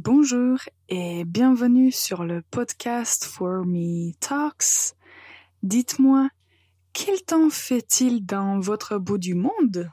Bonjour et bienvenue sur le podcast For Me Talks. Dites-moi, quel temps fait-il dans votre bout du monde?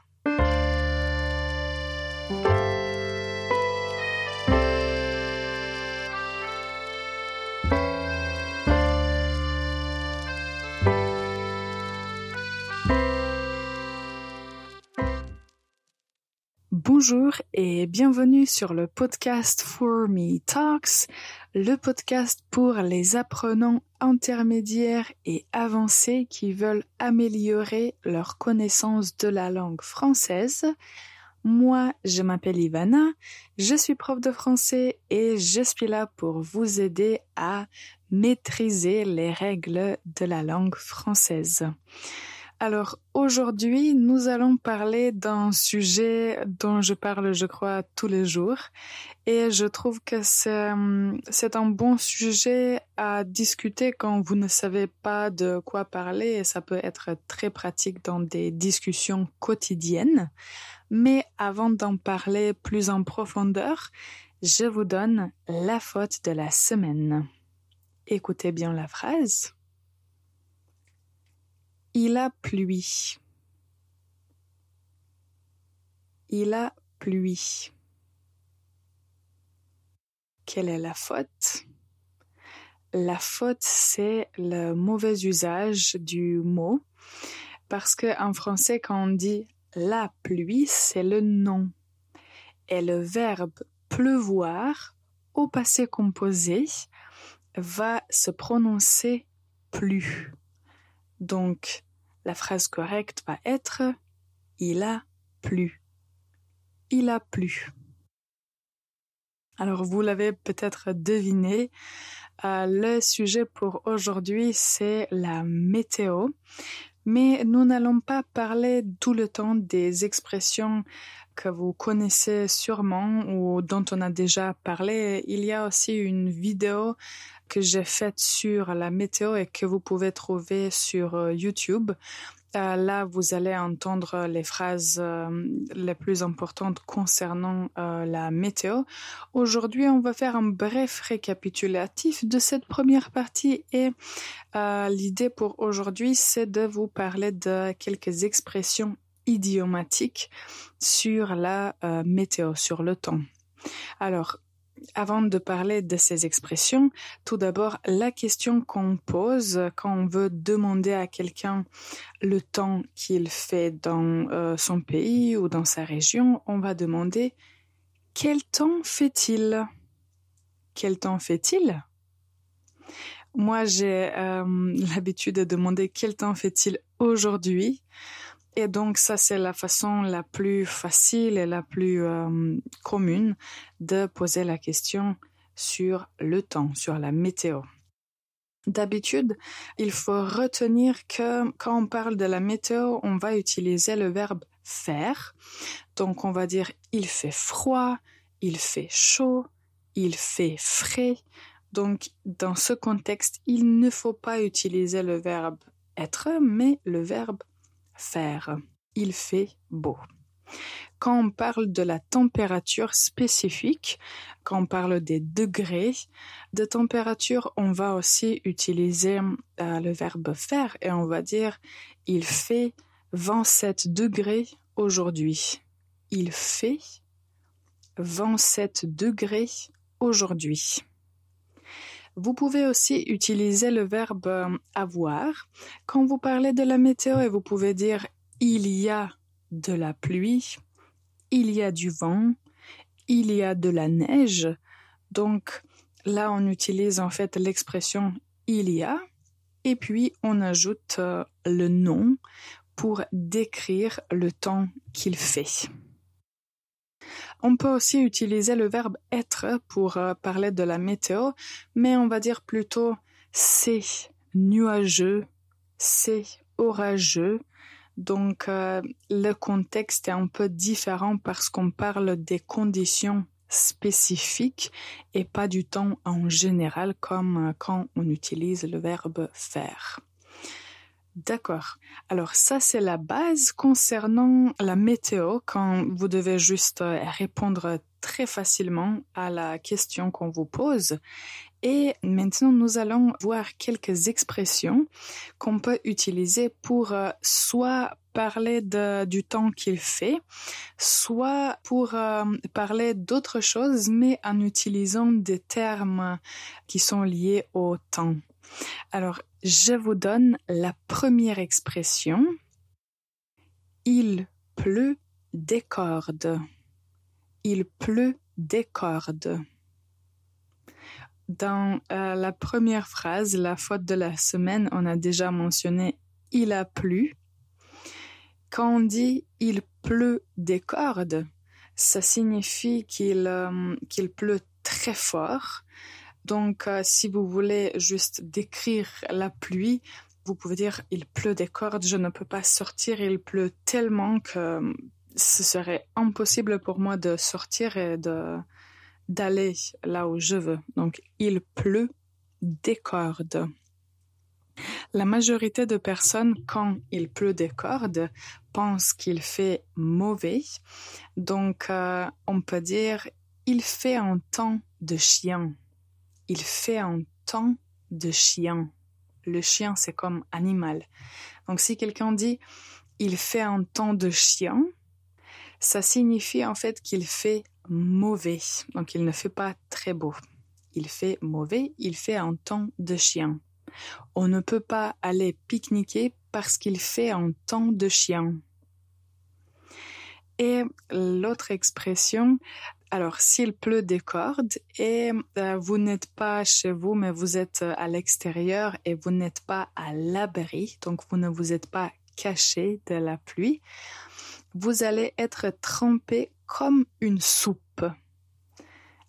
Bonjour et bienvenue sur le podcast For Me Talks, le podcast pour les apprenants intermédiaires et avancés qui veulent améliorer leur connaissance de la langue française. Moi, je m'appelle Ivana, je suis prof de français et je suis là pour vous aider à maîtriser les règles de la langue française. Alors, aujourd'hui, nous allons parler d'un sujet dont je parle, je crois, tous les jours. Et je trouve que c'est un bon sujet à discuter quand vous ne savez pas de quoi parler. Et ça peut être très pratique dans des discussions quotidiennes. Mais avant d'en parler plus en profondeur, je vous donne la faute de la semaine. Écoutez bien la phrase. Il a plu. Il a plu. Quelle est la faute? La faute, c'est le mauvais usage du mot. Parce qu'en français, quand on dit la pluie, c'est le nom. Et le verbe pleuvoir, au passé composé, va se prononcer plu. Donc, la phrase correcte va être « Il a plu ». Il a plu. Alors, vous l'avez peut-être deviné, le sujet pour aujourd'hui, c'est la météo. Mais nous n'allons pas parler tout le temps des expressions que vous connaissez sûrement ou dont on a déjà parlé. Il y a aussi une vidéo que j'ai faite sur la météo et que vous pouvez trouver sur YouTube. Là, vous allez entendre les phrases les plus importantes concernant la météo. Aujourd'hui, on va faire un bref récapitulatif de cette première partie et l'idée pour aujourd'hui, c'est de vous parler de quelques expressions idiomatiques sur la météo, sur le temps. Alors, avant de parler de ces expressions, tout d'abord, la question qu'on pose quand on veut demander à quelqu'un le temps qu'il fait dans son pays ou dans sa région, on va demander « Quel temps fait-il » ? Quel temps fait-il ? Moi, j'ai l'habitude de demander « Quel temps fait-il aujourd'hui ?» Et donc, ça, c'est la façon la plus facile et la plus commune de poser la question sur le temps, sur la météo. D'habitude, il faut retenir que quand on parle de la météo, on va utiliser le verbe « faire ». Donc, on va dire « il fait froid »,« il fait chaud »,« il fait frais ». Donc, dans ce contexte, il ne faut pas utiliser le verbe « être », mais le verbe faire. Il fait beau. Quand on parle de la température spécifique, quand on parle des degrés de température, on va aussi utiliser le verbe faire et on va dire « il fait 27 degrés aujourd'hui ». Il fait 27 degrés aujourd'hui. Vous pouvez aussi utiliser le verbe avoir quand vous parlez de la météo et vous pouvez dire « il y a de la pluie », « il y a du vent », « il y a de la neige ». Donc là, on utilise en fait l'expression « il y a » et puis on ajoute le nom pour décrire le temps qu'il fait. On peut aussi utiliser le verbe être pour parler de la météo, mais on va dire plutôt c'est nuageux, c'est orageux. Donc le contexte est un peu différent parce qu'on parle des conditions spécifiques et pas du temps en général comme quand on utilise le verbe faire. D'accord. Alors ça, c'est la base concernant la météo quand vous devez juste répondre très facilement à la question qu'on vous pose. Et maintenant, nous allons voir quelques expressions qu'on peut utiliser pour soit parler du temps qu'il fait, soit pour parler d'autres choses, mais en utilisant des termes qui sont liés au temps. Alors, je vous donne la première expression. Il pleut des cordes. Il pleut des cordes. Dans la première phrase, la faute de la semaine, on a déjà mentionné « il a plu ». Quand on dit « il pleut des cordes », ça signifie qu'il pleut très fort. Donc, si vous voulez juste décrire la pluie, vous pouvez dire « il pleut des cordes, je ne peux pas sortir, il pleut tellement que ce serait impossible pour moi de sortir et d'aller là où je veux. » Donc, il pleut des cordes. La majorité de personnes, quand il pleut des cordes, pensent qu'il fait mauvais. Donc, on peut dire il fait un temps de chien. Il fait un temps de chien. Le chien, c'est comme animal. Donc, si quelqu'un dit il fait un temps de chien, ça signifie en fait qu'il fait mauvais. Donc, il ne fait pas très beau. Il fait mauvais, il fait un temps de chien. On ne peut pas aller pique-niquer parce qu'il fait un temps de chien. Et l'autre expression, alors s'il pleut des cordes et vous n'êtes pas chez vous, mais vous êtes à l'extérieur et vous n'êtes pas à l'abri, donc vous ne vous êtes pas caché de la pluie, vous allez être trempé comme une soupe.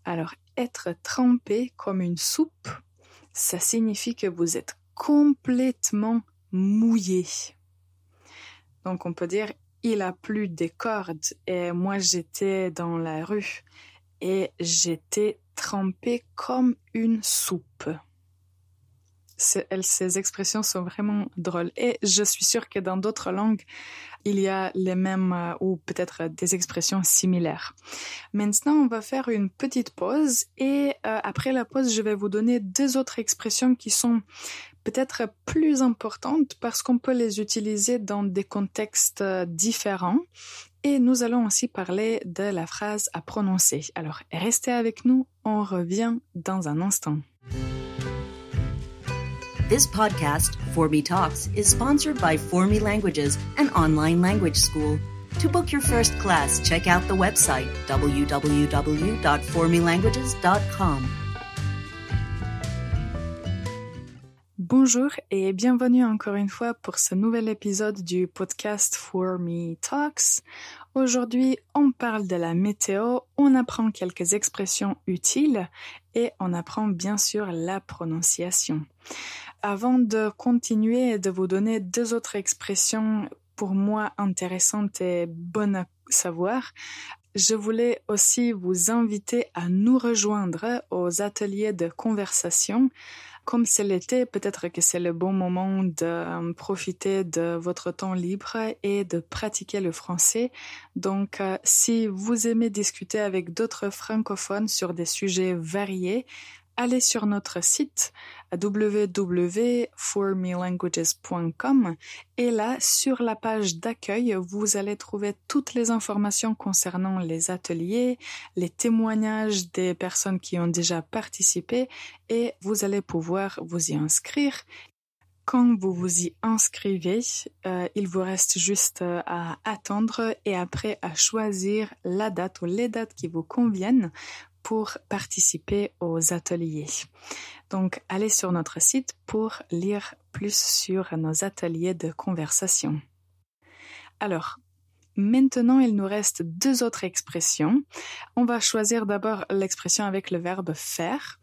Alors, être trempé comme une soupe, ça signifie que vous êtes complètement mouillé. Donc, on peut dire, il a plu des cordes et moi, j'étais dans la rue et j'étais trempé comme une soupe. Ces expressions sont vraiment drôles. Et je suis sûre que dans d'autres langues, il y a les mêmes ou peut-être des expressions similaires. Maintenant, on va faire une petite pause et après la pause, je vais vous donner deux autres expressions qui sont peut-être plus importantes parce qu'on peut les utiliser dans des contextes différents. Et nous allons aussi parler de la phrase à prononcer. Alors, restez avec nous, on revient dans un instant. This podcast, For Me Talks, is sponsored by For Me Languages, an online language school. To book your first class, check out the website www.formelanguages.com. Bonjour et bienvenue encore une fois pour ce nouvel épisode du podcast For Me Talks. Aujourd'hui, on parle de la météo, on apprend quelques expressions utiles et on apprend bien sûr la prononciation. Avant de continuer et de vous donner deux autres expressions pour moi intéressantes et bonnes à savoir, je voulais aussi vous inviter à nous rejoindre aux ateliers de conversation. Comme c'est l'été, peut-être que c'est le bon moment de profiter de votre temps libre et de pratiquer le français. Donc, si vous aimez discuter avec d'autres francophones sur des sujets variés, allez sur notre site www.formelanguages.com et là, sur la page d'accueil, vous allez trouver toutes les informations concernant les ateliers, les témoignages des personnes qui ont déjà participé et vous allez pouvoir vous y inscrire. Quand vous vous y inscrivez, il vous reste juste à attendre et après à choisir la date ou les dates qui vous conviennent pour participer aux ateliers. Donc, allez sur notre site pour lire plus sur nos ateliers de conversation. Alors, maintenant, il nous reste deux autres expressions. On va choisir d'abord l'expression avec le verbe faire.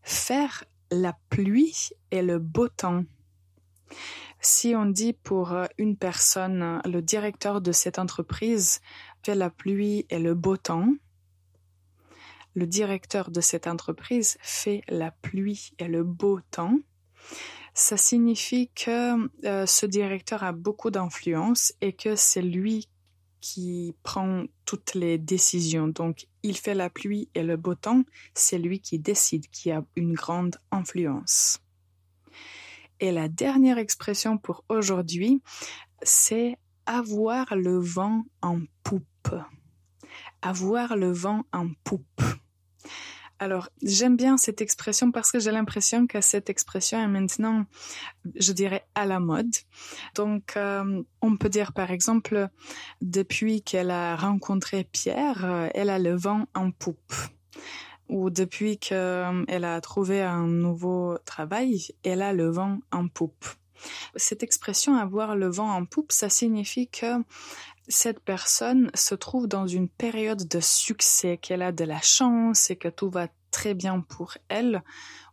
Faire la pluie et le beau temps. Si on dit pour une personne, le directeur de cette entreprise fait la pluie et le beau temps, le directeur de cette entreprise fait la pluie et le beau temps, ça signifie que ce directeur a beaucoup d'influence et que c'est lui qui prend toutes les décisions. Donc, il fait la pluie et le beau temps, c'est lui qui décide, qui a une grande influence. Et la dernière expression pour aujourd'hui, c'est avoir le vent en poupe. Avoir le vent en poupe. Alors, j'aime bien cette expression parce que j'ai l'impression que cette expression est maintenant, je dirais, à la mode. Donc, on peut dire par exemple, depuis qu'elle a rencontré Pierre, elle a le vent en poupe. Ou depuis qu'elle a trouvé un nouveau travail, elle a le vent en poupe. Cette expression « avoir le vent en poupe », ça signifie que cette personne se trouve dans une période de succès, qu'elle a de la chance et que tout va très bien pour elle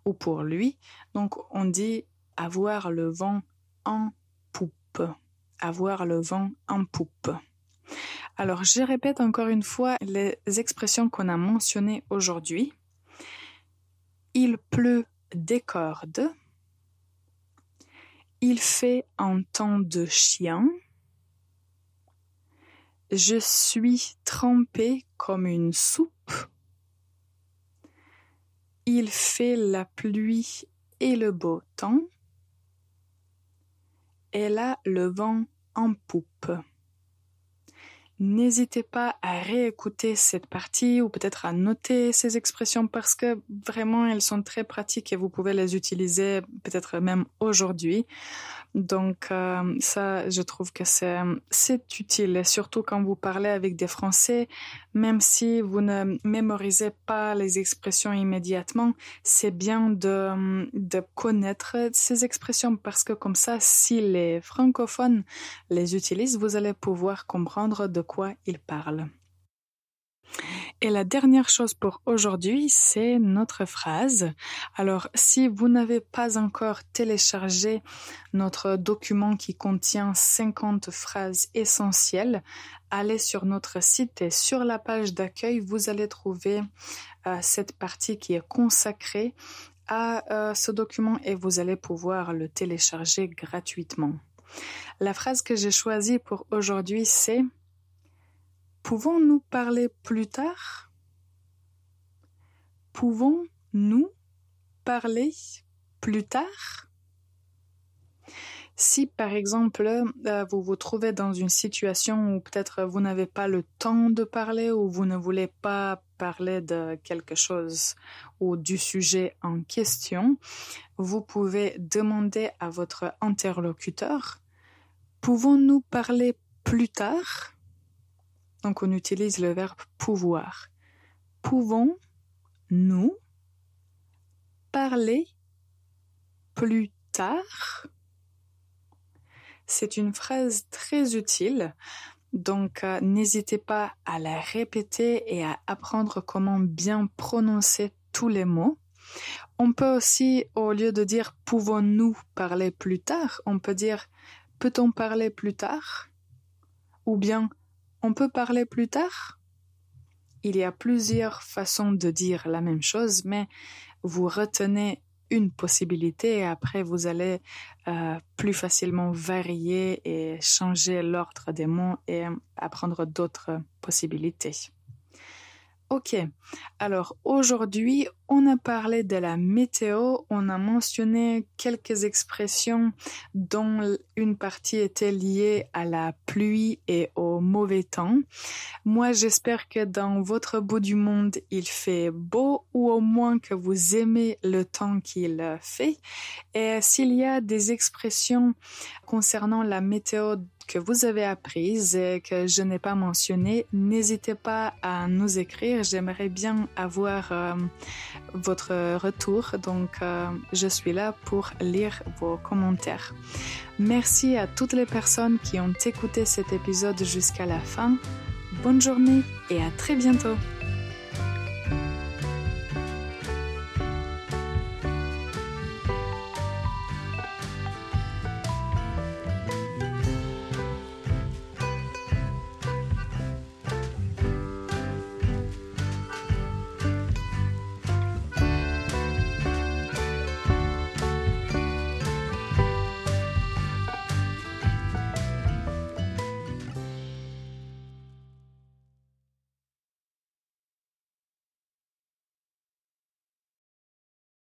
ou pour lui. Donc, on dit « avoir le vent en poupe ». Avoir le vent en poupe. Alors, je répète encore une fois les expressions qu'on a mentionnées aujourd'hui. Il pleut des cordes. Il fait un temps de chien. Je suis trempée comme une soupe. Il fait la pluie et le beau temps. Elle a le vent en poupe. N'hésitez pas à réécouter cette partie ou peut-être à noter ces expressions parce que vraiment elles sont très pratiques et vous pouvez les utiliser peut-être même aujourd'hui. Donc ça, je trouve que c'est utile et surtout quand vous parlez avec des Français, même si vous ne mémorisez pas les expressions immédiatement, c'est bien de connaître ces expressions parce que comme ça, si les francophones les utilisent, vous allez pouvoir comprendre de quoi ils parlent. Et la dernière chose pour aujourd'hui, c'est notre phrase. Alors, si vous n'avez pas encore téléchargé notre document qui contient 50 phrases essentielles, allez sur notre site et sur la page d'accueil, vous allez trouver cette partie qui est consacrée à ce document et vous allez pouvoir le télécharger gratuitement. La phrase que j'ai choisie pour aujourd'hui, c'est « Pouvons-nous parler plus tard ?» Pouvons-nous parler plus tard? Si par exemple vous vous trouvez dans une situation où peut-être vous n'avez pas le temps de parler ou vous ne voulez pas parler de quelque chose ou du sujet en question, vous pouvez demander à votre interlocuteur « Pouvons-nous parler plus tard ?» Donc on utilise le verbe pouvoir. Pouvons-nous parler plus tard? C'est une phrase très utile, donc n'hésitez pas à la répéter et à apprendre comment bien prononcer tous les mots. On peut aussi, au lieu de dire « pouvons-nous parler plus tard », on peut dire « peut-on parler plus tard ?» ou bien « on peut parler plus tard ?» Il y a plusieurs façons de dire la même chose, mais vous retenez une possibilité et après vous allez plus facilement varier et changer l'ordre des mots et apprendre d'autres possibilités. Ok, alors aujourd'hui, on a parlé de la météo, on a mentionné quelques expressions dont une partie était liée à la pluie et au mauvais temps. Moi, j'espère que dans votre bout du monde, il fait beau ou au moins que vous aimez le temps qu'il fait. Et s'il y a des expressions concernant la météo que vous avez apprises et que je n'ai pas mentionnées, n'hésitez pas à nous écrire. J'aimerais bien avoir votre retour, donc je suis là pour lire vos commentaires. Merci à toutes les personnes qui ont écouté cet épisode jusqu'à la fin. Bonne journée et à très bientôt.